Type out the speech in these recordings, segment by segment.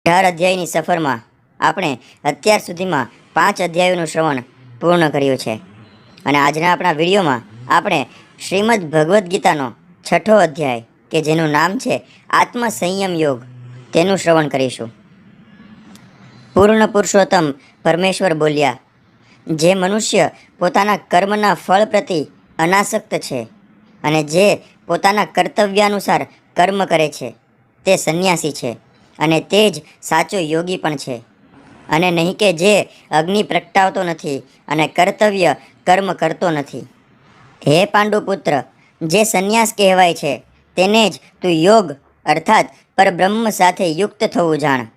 18 અધ્યાયની સફરમાં આપણે અત્યાર સુધીમાં 5 અધ્યાયોનું શ્રવણ પૂર્ણ કર્યું છે અને આજના આપણા વિડીયોમાં આપણે શ્રીમદ ભગવદ્ ગીતાનો 6થો અધ્યાય કે જેનું નામ છે આત્મ સંયમ યોગ તેનું શ્રવણ કરીશું. પૂર્ણ પુરુષોત્તમ પરમેશ્વર બોલ્યા, જે મનુષ્ય પોતાના કર્મના ફળ પ્રતિ અનાસક્ત છે અને જે પોતાના કર્તવ્યાનુસાર કર્મ કરે છે તે સંન્યાસી છે અને તે જ સાચો યોગી પણ છે. અને નહીં કે જે અગ્નિ પ્રગટાવતો નથી અને કર્તવ્ય કર્મ કરતો નથી. હે પાંડુપુત્ર, જે સંન્યાસ કહેવાય છે તેને જ તું યોગ અર્થાત પરબ્રહ્મ સાથે યુક્ત થવું જાણ.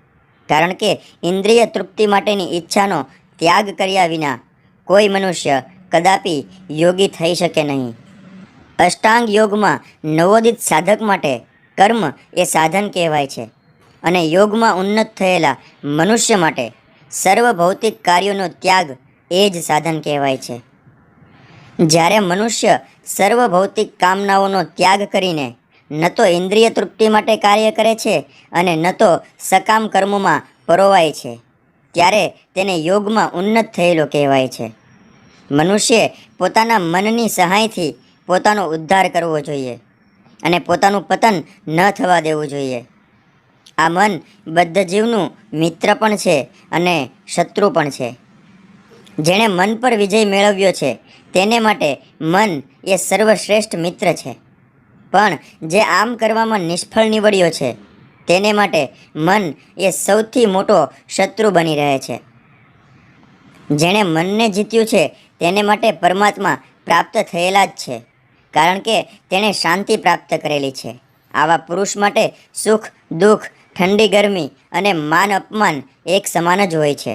કારણ કે ઇન્દ્રિય તૃપ્તિ માટેની ઈચ્છાનો ત્યાગ કર્યા વિના કોઈ મનુષ્ય કદાપી યોગી થઈ શકે નહીં. અષ્ટાંગ યોગમાં નવોદિત સાધક માટે કર્મ એ સાધન કહેવાય છે અને યોગમાં ઉન્નત થયેલા મનુષ્ય માટે સર્વ ભૌતિક કાર્યોનો ત્યાગ એ જ સાધન કહેવાય છે. જ્યારે મનુષ્ય સર્વ ભૌતિક કામનાઓનો ત્યાગ કરીને ન તો ઇન્દ્રિય તૃપ્તિ માટે કાર્ય કરે છે અને ન તો સકામ કર્મોમાં પરોવાય છે, ત્યારે તેને યોગમાં ઉન્નત થયેલો કહેવાય છે. મનુષ્યે પોતાના મનની સહાયથી પોતાનો ઉદ્ધાર કરવો જોઈએ અને પોતાનું પતન ન થવા દેવું જોઈએ. આ મન બદ્ધ જીવનું મિત્ર પણ છે અને શત્રુ પણ છે. જેણે મન પર વિજય મેળવ્યો છે તેને માટે મન એ સર્વશ્રેષ્ઠ મિત્ર છે, પણ જે આમ કરવામાં નિષ્ફળ નીવડ્યો છે તેને માટે મન એ સૌથી મોટો શત્રુ બની રહે છે. જેણે મનને જીત્યું છે તેને માટે પરમાત્મા પ્રાપ્ત થયેલા જ છે, કારણ કે તેણે શાંતિ પ્રાપ્ત કરેલી છે. આવા પુરુષ માટે સુખ દુઃખ, ઠંડી ગરમી અને માન અપમાન એક સમાન જ હોય છે.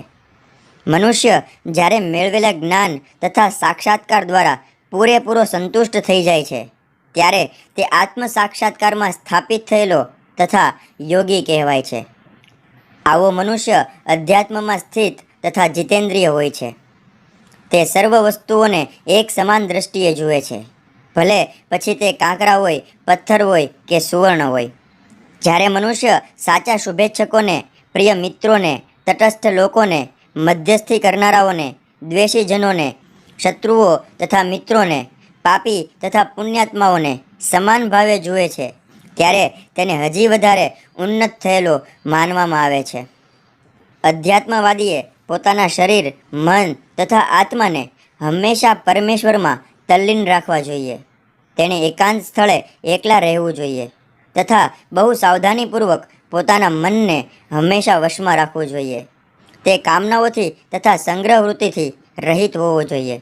મનુષ્ય જ્યારે મેળવેલા જ્ઞાન તથા સાક્ષાત્કાર દ્વારા પૂરેપૂરો સંતુષ્ટ થઈ જાય છે ત્યારે તે આત્મ સાક્ષાત્કારમાં સ્થાપિત થયેલો તથા યોગી કહેવાય છે. આવો મનુષ્ય અધ્યાત્મમાં સ્થિત તથા જીતેન્દ્રિય હોય છે. તે સર્વ વસ્તુઓને એક સમાન દ્રષ્ટિએ જુએ છે, ભલે પછી તે કાંકરા હોય, પથ્થર હોય કે સુવર્ણ હોય. જ્યારે મનુષ્ય સાચા શુભેચ્છકોને, પ્રિય મિત્રોને, તટસ્થ લોકોને, મધ્યસ્થી કરનારાઓને, દ્વેષીજનોને, શત્રુઓ તથા મિત્રોને, પાપી તથા પુણ્યાત્માઓને સમાન ભાવે જુએ છે ત્યારે તેને હજી વધારે ઉન્નત થયેલો માનવામાં આવે છે. અધ્યાત્મવાદીએ પોતાના શરીર, મન તથા આત્માને હંમેશા પરમેશ્વરમાં તલ્લીન રાખવા જોઈએ. તેણે એકાંત સ્થળે એકલા રહેવું જોઈએ તથા બહુ સાવધાનીપૂર્વક પોતાના મનને હંમેશા વશમાં રાખવું જોઈએ. તે કામનાઓથી તથા સંગ્રહવૃત્તિથી રહિત હોવો જોઈએ.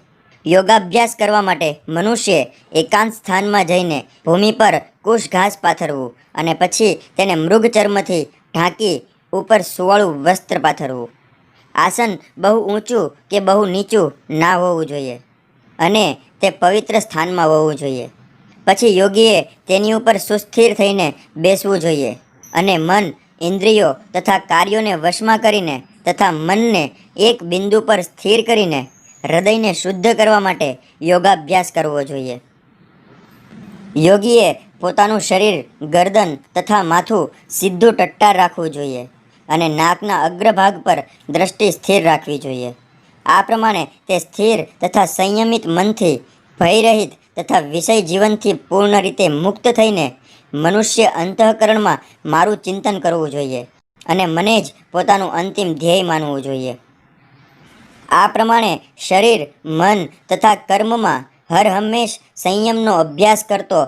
યોગાભ્યાસ કરવા માટે મનુષ્યે એકાંત સ્થાનમાં જઈને ભૂમિ પર કુશ ઘાસ પાથરવું અને પછી તેને મૃગ ચર્મથી ઢાંકી ઉપર સુવાળું વસ્ત્ર પાથરવું. આસન બહુ ઊંચું કે બહુ નીચું ના હોવું જોઈએ અને તે પવિત્ર સ્થાનમાં હોવું જોઈએ. પછી યોગીએ તેની ઉપર સુસ્થિર થઈને બેસવું જોઈએ અને મન, ઇન્દ્રિયો તથા કાર્યોને વશમાં કરીને તથા મનને એક બિંદુ પર સ્થિર કરીને હૃદયને શુદ્ધ કરવા માટે યોગાભ્યાસ કરવો જોઈએ. યોગીએ પોતાનું શરીર, ગરદન તથા માથું સીધું ટટ્ટાર રાખવું જોઈએ અને નાકના અગ્રભાગ પર દ્રષ્ટિ સ્થિર રાખવી જોઈએ. આ પ્રમાણે તે સ્થિર તથા સંયમિત મનથી, ભયરહિત તથા વિષય જીવનથી પૂર્ણ રીતે મુક્ત થઈને મનુષ્ય અંતઃકરણમાં મારું ચિંતન કરવું જોઈએ અને મને જ પોતાનું અંતિમ ધ્યેય માનવું જોઈએ. આ પ્રમાણે શરીર, મન તથા કર્મમાં હર હંમેશ સંયમનો અભ્યાસ કરતો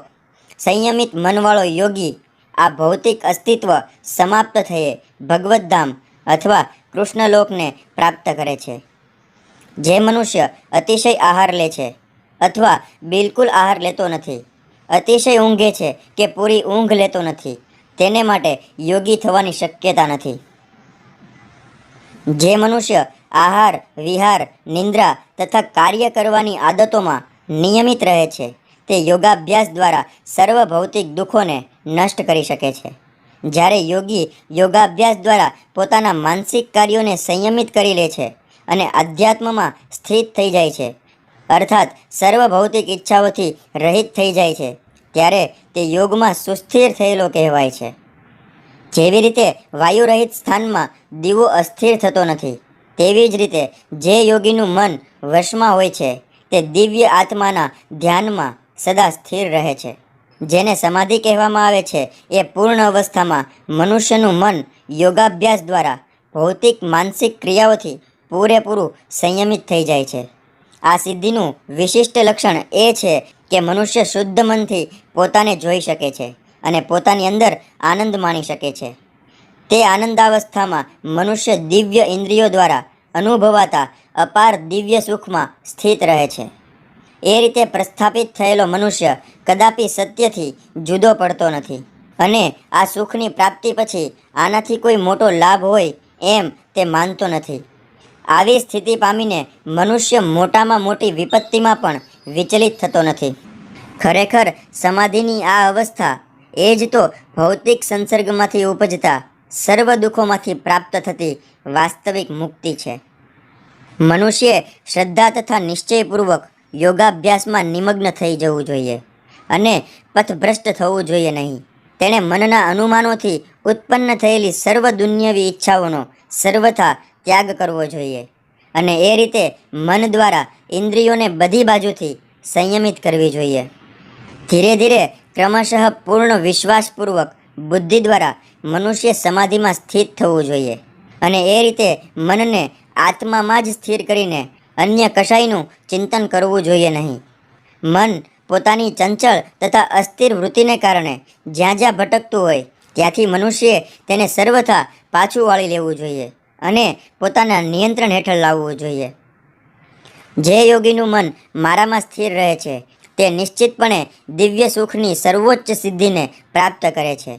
સંયમિત મનવાળો યોગી આ ભૌતિક અસ્તિત્વ સમાપ્ત થયે ભગવદ્ધામ અથવા કૃષ્ણલોકને પ્રાપ્ત કરે છે. જે મનુષ્ય અતિશય આહાર લે છે અથવા બિલકુલ આહાર લેતો નથી, અતિશય ઊંઘે છે કે પૂરી ઊંઘ લેતો નથી, તેને માટે યોગી થવાની શક્યતા નથી. જે મનુષ્ય આહાર, વિહાર, નિંદ્રા તથા કાર્ય કરવાની આદતોમાં નિયમિત રહે છે તે યોગાભ્યાસ દ્વારા સર્વ ભૌતિક દુઃખોને નષ્ટ કરી શકે છે. જ્યારે યોગી યોગાભ્યાસ દ્વારા પોતાના માનસિક કાર્યોને સંયમિત કરી લે છે અને આધ્યાત્મમાં સ્થિત થઈ જાય છે અર્થાત સર્વ ભૌતિક ઈચ્છાઓથી રહિત થઈ જાય છે ત્યારે તે યોગમાં સુસ્થિર થયેલો કહેવાય છે. જેવી રીતે વાયુરહિત સ્થાનમાં દીવો અસ્થિર થતો નથી, તેવી જ રીતે જે યોગીનું મન વશમાં હોય છે તે દિવ્ય આત્માના ધ્યાનમાં સદા સ્થિર રહે છે. જેને સમાધિ કહેવામાં આવે છે એ પૂર્ણ અવસ્થામાં મનુષ્યનું મન યોગાભ્યાસ દ્વારા ભૌતિક માનસિક ક્રિયાઓથી પૂરેપૂરું સંયમિત થઈ જાય છે. આ સિદ્ધિનું વિશિષ્ટ લક્ષણ એ છે કે મનુષ્ય શુદ્ધ મનથી પોતાને જોઈ શકે છે અને પોતાની અંદર આનંદ માણી શકે છે. તે આનંદાવસ્થામાં મનુષ્ય દિવ્ય ઇન્દ્રિયો દ્વારા અનુભવાતા અપાર દિવ્ય સુખમાં સ્થિત રહે છે. એ રીતે પ્રસ્થાપિત થયેલો મનુષ્ય કદાપી સત્યથી જુદો પડતો નથી અને આ સુખની પ્રાપ્તિ પછી આનાથી કોઈ મોટો લાભ હોય એમ તે માનતો નથી. આવી સ્થિતિ પામીને મનુષ્ય મોટામાં મોટી વિપત્તિમાં પણ વિચલિત થતો નથી. ખરેખર સમાધિની આ અવસ્થા એ જ તો ભૌતિક સંસર્ગમાંથી ઉપજતા સર્વ દુઃખોમાંથી પ્રાપ્ત થતી વાસ્તવિક મુક્તિ છે. મનુષ્યે શ્રદ્ધા તથા નિશ્ચયપૂર્વક યોગાભ્યાસમાં નિમગ્ન થઈ જવું જોઈએ અને પથભ્રષ્ટ થવું જોઈએ નહીં. તેણે મનના અનુમાનોથી ઉત્પન્ન થયેલી સર્વ દુન્યવી ઈચ્છાઓનો સર્વથા ત્યાગ કરવો જોઈએ અને એ રીતે મન દ્વારા ઇન્દ્રિયોને બધી બાજુથી સંયમિત કરવી જોઈએ. ધીરે ધીરે ક્રમશઃ પૂર્ણ વિશ્વાસપૂર્વક બુદ્ધિ દ્વારા મનુષ્ય સમાધિમાં સ્થિત થવું જોઈએ અને એ રીતે મનને આત્મામાં જ સ્થિર કરીને અન્ય કશાયનું ચિંતન કરવું જોઈએ નહીં. મન પોતાની ચંચળ તથા અસ્થિર વૃત્તિને કારણે જ્યાં જ્યાં ભટકતું હોય ત્યાંથી મનુષ્યએ તેને સર્વથા પાછું વાળી લેવું જોઈએ અને પોતાના નિયંત્રણ હેઠળ લાવવું જોઈએ. જે યોગીનું મન મારામાં સ્થિર રહે છે તે નિશ્ચિતપણે દિવ્ય સુખની સર્વોચ્ચ સિદ્ધિને પ્રાપ્ત કરે છે.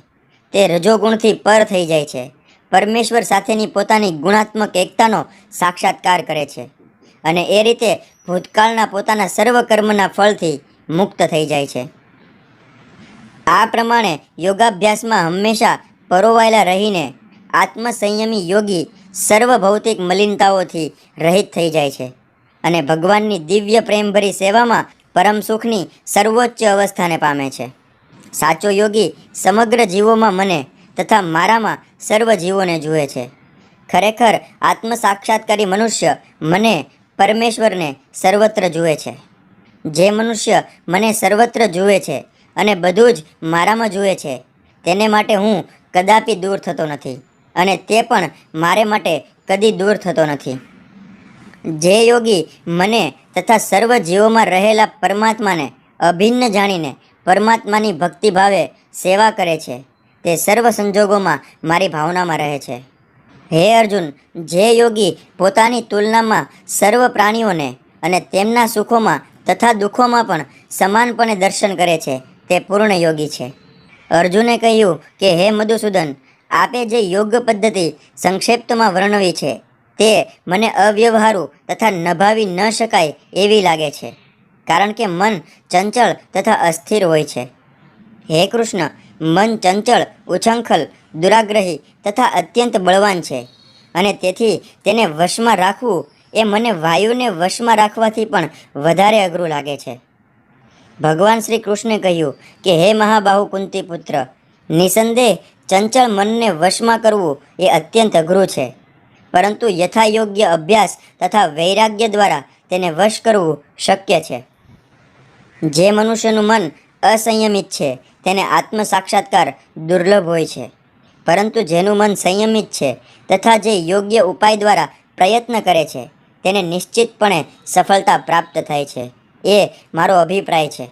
તે રજોગુણથી પર થઈ જાય છે. પરમેશ્વર સાથેની પોતાની ગુણાત્મક એકતાનો સાક્ષાત્કાર કરે છે અને એ રીતે ભૂતકાળના પોતાના સર્વ કર્મના ફળથી મુક્ત થઈ જાય છે. આ પ્રમાણે યોગાભ્યાસમાં હંમેશા પરોવાયેલા રહીને આત્મસંયમી યોગી સર્વ ભૌતિક મલિનતાઓથી રહિત થઈ જાય છે અને ભગવાનની દિવ્ય પ્રેમભરી સેવામાં પરમ સુખની સર્વોચ્ચ અવસ્થાને પામે છે. સાચો યોગી સમગ્ર જીવોમાં મને તથા મારામાં સર્વ જીવોને જુએ છે. ખરેખર આત્મ સાક્ષાત્કારી મનુષ્ય મને પરમેશ્વરને સર્વત્ર જુએ છે. જે મનુષ્ય મને સર્વત્ર જુએ છે અને બધું જ મારામાં જુએ છે તેને માટે હું કદાપી દૂર થતો નથી અને તે પણ મારે માટે કદી દૂર થતો નથી. જે યોગી મને તથા સર્વ જીવોમાં રહેલા પરમાત્માને અભિન્ન જાણીને પરમાત્માની ભક્તિભાવે સેવા કરે છે તે સર્વ સંજોગોમાં મારી ભાવનામાં રહે છે. હે અર્જુન, જે યોગી પોતાની તુલનામાં સર્વ પ્રાણીઓને અને તેમના સુખોમાં તથા દુઃખોમાં પણ સમાનપણે દર્શન કરે છે તે પૂર્ણ યોગી છે. અર્જુને કહ્યું કે હે મધુસૂદન, આપે જે યોગ પદ્ધતિ સંક્ષિપ્તમાં વર્ણવી છે તે મને અવ્યવહારુ તથા નભાવી ન શકાય એવી લાગે છે, કારણ કે મન ચંચળ તથા અસ્થિર હોય છે. હે કૃષ્ણ, મન ચંચળ, ઉછંખલ, દુરાગ્રહી તથા અત્યંત બળવાન છે અને તેથી તેને વશમાં રાખવું એ મને વાયુને વશમાં રાખવાથી પણ વધારે અઘરું લાગે છે. ભગવાન શ્રી કૃષ્ણે કહ્યું કે હે મહાબાહુ કુંતી પુત્ર, નિસંદેહ ચંચળ મનને વશમાં કરવું એ અત્યંત અઘરું છે, પરંતુ યથાયોગ્ય અભ્યાસ તથા વૈરાગ્ય દ્વારા તેને વશ કરવું શક્ય છે. જે મનુષ્યનું મન અસંયમિત છે તેને આત્મ સાક્ષાત્કાર દુર્લભ હોય છે, પરંતુ જેનું મન સંયમિત છે તથા જે યોગ્ય ઉપાય દ્વારા પ્રયત્ન કરે છે તેને નિશ્ચિતપણે સફળતા પ્રાપ્ત થાય છે, એ મારો અભિપ્રાય છે.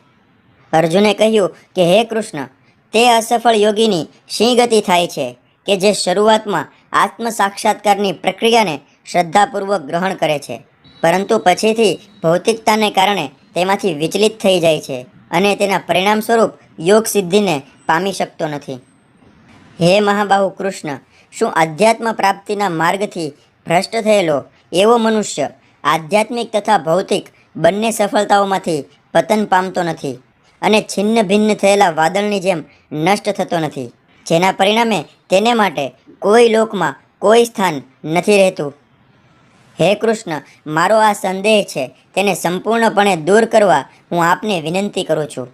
અર્જુને કહ્યું કે હે કૃષ્ણ, તે અસફળ યોગીની શી ગતિ થાય છે કે જે શરૂઆતમાં આત્મ સાક્ષાત્કારની પ્રક્રિયાને શ્રદ્ધાપૂર્વક ગ્રહણ કરે છે, પરંતુ પછીથી ભૌતિકતાને કારણે તેમાંથી વિચલિત થઈ જાય છે અને તેના પરિણામ સ્વરૂપ યોગ સિદ્ધિને પામી શકતો નથી. હે મહાબાહુ કૃષ્ણ, શું આધ્યાત્મ પ્રાપ્તિના માર્ગથી ભ્રષ્ટ થયેલો એવો મનુષ્ય આધ્યાત્મિક તથા ભૌતિક બંને સફળતાઓમાંથી પતન પામતો નથી અને છિન્ન ભિન્ન થયેલા વાદળની જેમ નષ્ટ થતો નથી, જેના પરિણામે તેને માટે કોઈ લોકમાં કોઈ સ્થાન નથી રહેતું? હે કૃષ્ણ, મારો આ સંદેહ છે તેને સંપૂર્ણપણે દૂર કરવા હું આપને વિનંતી કરું છું.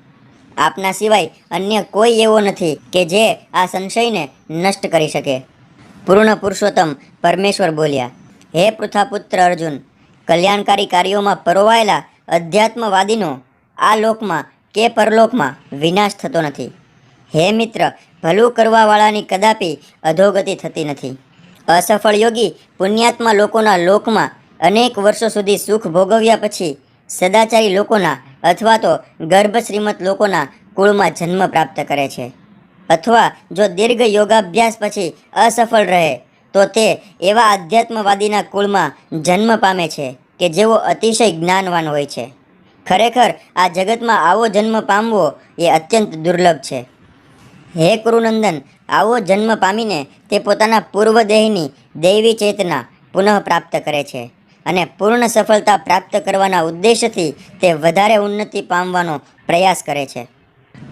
આપના સિવાય અન્ય કોઈ એવો નથી કે જે આ સંશયને નષ્ટ કરી શકે. પૂર્ણ પુરુષોત્તમ પરમેશ્વર બોલ્યા, હે પૃથાપુત્ર અર્જુન, કલ્યાણકારી કાર્યોમાં પરોવાયેલા અધ્યાત્મવાદીનો આ લોકમાં કે પરલોકમાં વિનાશ થતો નથી. હે મિત્ર, ભલું કરવાવાળાની કદાપી અધોગતિ થતી નથી. અસફળ યોગી પુણ્યાત્મા લોકોના લોકમાં અનેક વર્ષો સુધી સુખ ભોગવ્યા પછી સદાચારી લોકોના અથવા તો ગર્ભ શ્રીમંત લોકોના કુળમાં જન્મ પ્રાપ્ત કરે છે. અથવા જો દીર્ઘ યોગાભ્યાસ પછી અસફળ રહે તો તે એવા આધ્યાત્મવાદીના કુળમાં જન્મ પામે છે કે જેઓ અતિશય જ્ઞાનવાન હોય છે. ખરેખર આ જગતમાં આવો જન્મ પામવો એ અત્યંત દુર્લભ છે. હે કુરુનંદન, આવો જન્મ પામીને તે પોતાના પૂર્વદેહની દૈવી ચેતના પુનઃ પ્રાપ્ત કરે છે અને પૂર્ણ સફળતા પ્રાપ્ત કરવાના ઉદ્દેશથી તે વધારે ઉન્નતિ પામવાનો પ્રયાસ કરે છે.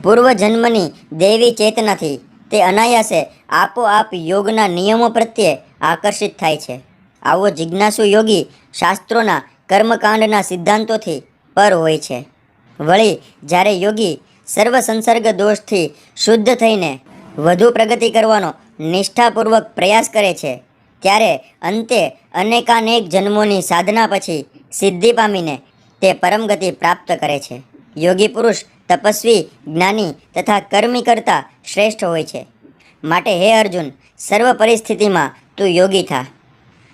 પૂર્વજન્મની દૈવી ચેતનાથી તે અનાયાસે આપોઆપ યોગના નિયમો પ્રત્યે આકર્ષિત થાય છે. આવો જિજ્ઞાસુ યોગી શાસ્ત્રોના કર્મકાંડના સિદ્ધાંતોથી પર હોય છે. વળી જ્યારે યોગી સર્વ સંસર્ગ દોષથી શુદ્ધ થઈને વધુ પ્રગતિ કરવાનો નિષ્ઠાપૂર્વક પ્રયાસ કરે છે ત્યારે અંતે અનેકાનેક જન્મોની સાધના પછી સિદ્ધિ પામીને તે પરમગતિ પ્રાપ્ત કરે છે. યોગી પુરુષ તપસ્વી, જ્ઞાની તથા કર્મી કરતાં શ્રેષ્ઠ હોય છે. માટે હે અર્જુન, સર્વ પરિસ્થિતિમાં તું યોગી થા.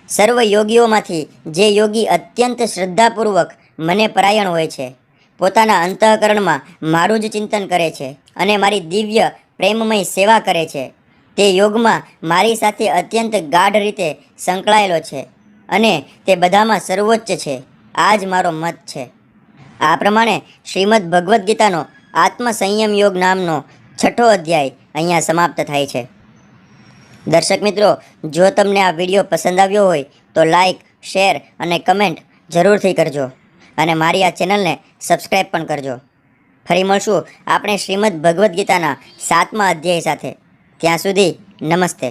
સર્વ યોગીઓમાંથી જે યોગી અત્યંત શ્રદ્ધાપૂર્વક મને પરાયણ હોય છે, પોતાના અંતઃકરણમાં મારું જ ચિંતન કરે છે અને મારી દિવ્ય પ્રેમમય સેવા કરે છે, તે યોગમાં મારી સાથે અત્યંત ગાઢ રીતે સંકળાયેલો છે અને તે બધામાં સર્વોચ્ચ છે. આ જ મારો મત છે. આ પ્રમાણે શ્રીમદ્ ભગવદ્ ગીતાનો આત્મસંયમ યોગ નામનો 6થો અધ્યાય અહીંયા સમાપ્ત થાય છે. દર્શક મિત્રો, જો તમને આ વિડીયો પસંદ આવ્યો હોય તો લાઈક, શેર અને કમેન્ટ જરૂરથી કરજો અને મારી આ ચેનલને સબસ્ક્રાઈબ પણ કરજો. ફરી મળશું આપણે શ્રીમદ્ ભગવદ્ ગીતાના 7મા અધ્યાય સાથે. ત્યાં સુધી નમસ્તે.